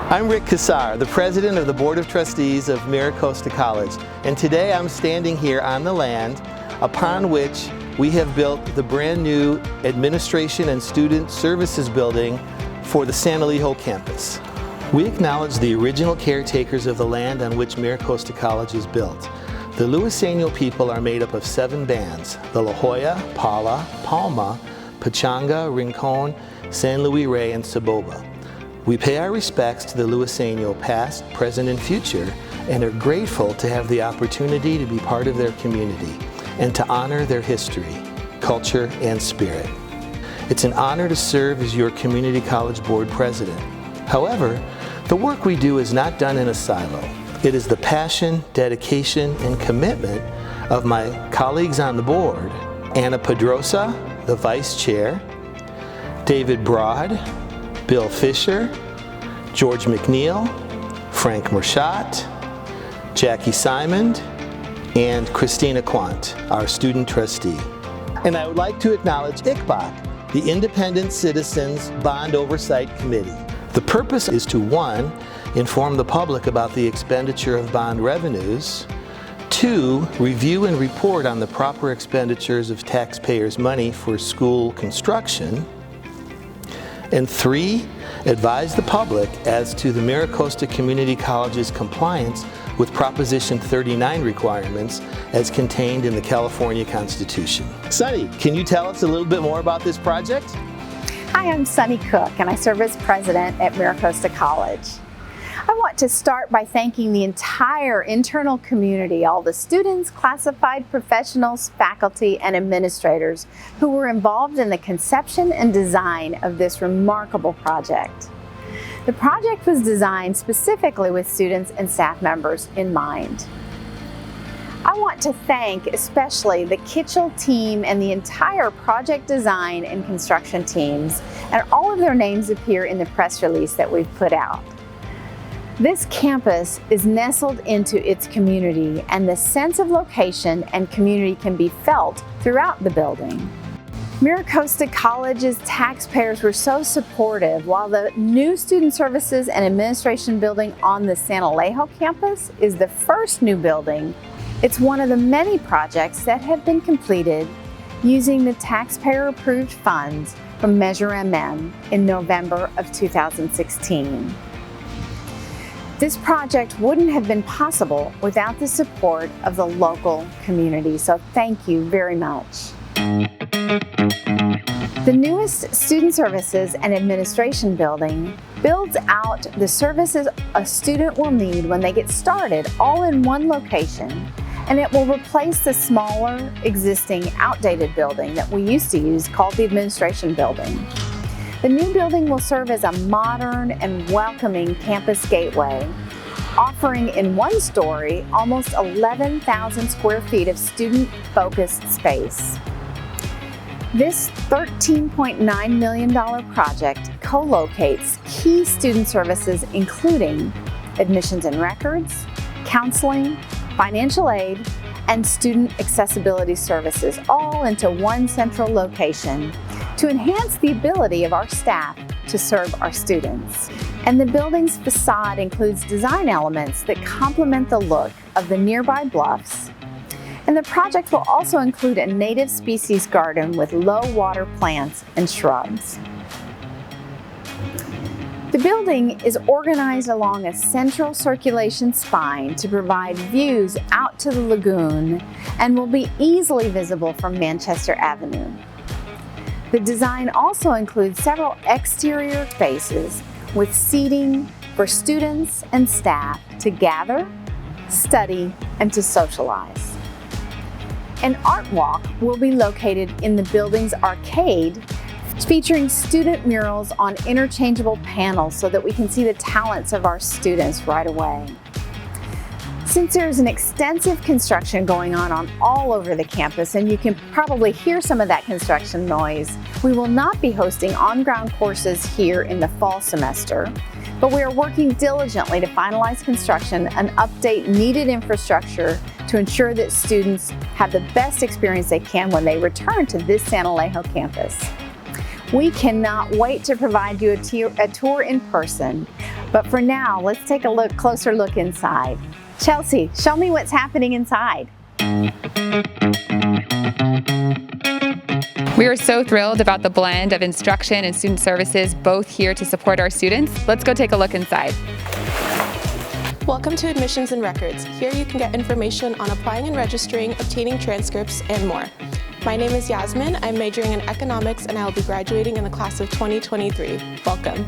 I'm Rick Kassar, the President of the Board of Trustees of MiraCosta College, and today I'm standing here on the land upon which we have built the brand new Administration and Student Services building for the San Elijo campus. We acknowledge the original caretakers of the land on which MiraCosta College is built. The Luiseno people are made up of 7 bands: the La Jolla, Pala, Palma, Pachanga, Rincon, San Luis Rey, and Saboba. We pay our respects to the Luiseno past, present, and future, and are grateful to have the opportunity to be part of their community and to honor their history, culture, and spirit. It's an honor to serve as your community college board president. However, the work we do is not done in a silo. It is the passion, dedication, and commitment of my colleagues on the board: Anna Pedrosa, the vice chair, David Broad, Bill Fisher, George McNeil, Frank Merschott, Jackie Simon, and Christina Quant, our student trustee. And I would like to acknowledge ICBOC, the Independent Citizens Bond Oversight Committee. The purpose is to 1, inform the public about the expenditure of bond revenues, 2, review and report on the proper expenditures of taxpayers' money for school construction, and 3, advise the public as to the MiraCosta Community College's compliance with Proposition 39 requirements as contained in the California Constitution. Sunny, can you tell us a little bit more about this project? Hi, I'm Sunny Cook, and I serve as president at MiraCosta College. I want to start by thanking the entire internal community, all the students, classified professionals, faculty, and administrators who were involved in the conception and design of this remarkable project. The project was designed specifically with students and staff members in mind. I want to thank especially the Kitchell team and the entire project design and construction teams, and all of their names appear in the press release that we've put out. This campus is nestled into its community, and the sense of location and community can be felt throughout the building. MiraCosta College's taxpayers were so supportive, while the new Student Services and Administration building on the San Elijo campus is the first new building. It's one of the many projects that have been completed using the taxpayer-approved funds from Measure MM in November of 2016. This project wouldn't have been possible without the support of the local community, so thank you very much. The newest Student Services and Administration building builds out the services a student will need when they get started all in one location, and it will replace the smaller, existing, outdated building that we used to use called the Administration building. The new building will serve as a modern and welcoming campus gateway, offering in one story almost 11,000 square feet of student-focused space. This $13.9 million project co-locates key student services including admissions and records, counseling, financial aid, and student accessibility services all into one central location to enhance the ability of our staff to serve our students. And the building's facade includes design elements that complement the look of the nearby bluffs. And the project will also include a native species garden with low water plants and shrubs. The building is organized along a central circulation spine to provide views out to the lagoon and will be easily visible from Manchester Avenue. The design also includes several exterior spaces with seating for students and staff to gather, study, and to socialize. An art walk will be located in the building's arcade, featuring student murals on interchangeable panels so that we can see the talents of our students right away. Since there's an extensive construction going on all over the campus, and you can probably hear some of that construction noise, we will not be hosting on-ground courses here in the fall semester, but we are working diligently to finalize construction and update needed infrastructure to ensure that students have the best experience they can when they return to this San Elijo campus. We cannot wait to provide you a tour in person But for now, let's take a closer look inside. Chelsea, show me what's happening inside. We are so thrilled about the blend of instruction and student services, both here to support our students. Let's go take a look inside. Welcome to Admissions and Records. Here you can get information on applying and registering, obtaining transcripts, and more. My name is Yasmin. I'm majoring in economics and I will be graduating in the class of 2023. Welcome.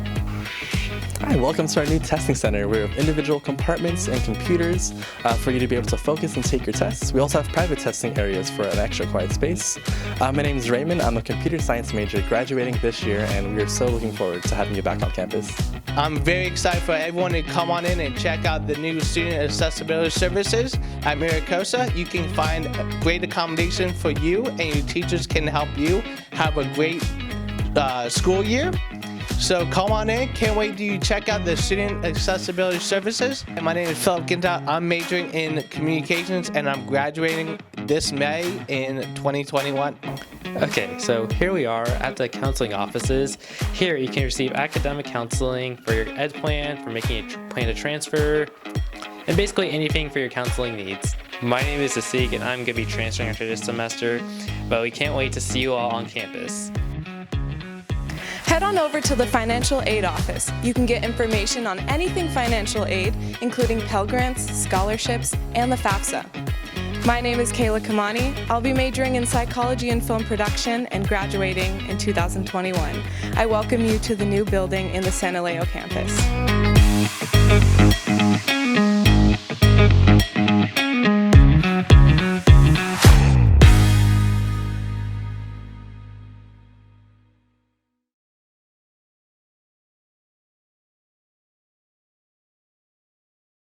Hi, welcome to our new testing center. We have individual compartments and computers for you to be able to focus and take your tests. We also have private testing areas for an extra quiet space. My name is Raymond. I'm a computer science major graduating this year, and we are so looking forward to having you back on campus. I'm very excited for everyone to come on in and check out the new student accessibility services at MiraCosta. You can find great accommodation for you, and your teachers can help you have a great school year. So come on in. Can't wait to check out the student accessibility services. And my name is Philip Ginta. I'm majoring in communications and I'm graduating this May in 2021. Okay, so here we are at the counseling offices. Here you can receive academic counseling for your ed plan, for making a plan to transfer, and basically anything for your counseling needs. My name is Asik and I'm going to be transferring after this semester, but we can't wait to see you all on campus. Head on over to the Financial Aid Office. You can get information on anything financial aid, including Pell Grants, scholarships, and the FAFSA. My name is Kayla Kamani. I'll be majoring in psychology and film production and graduating in 2021. I welcome you to the new building in the San Elijo campus.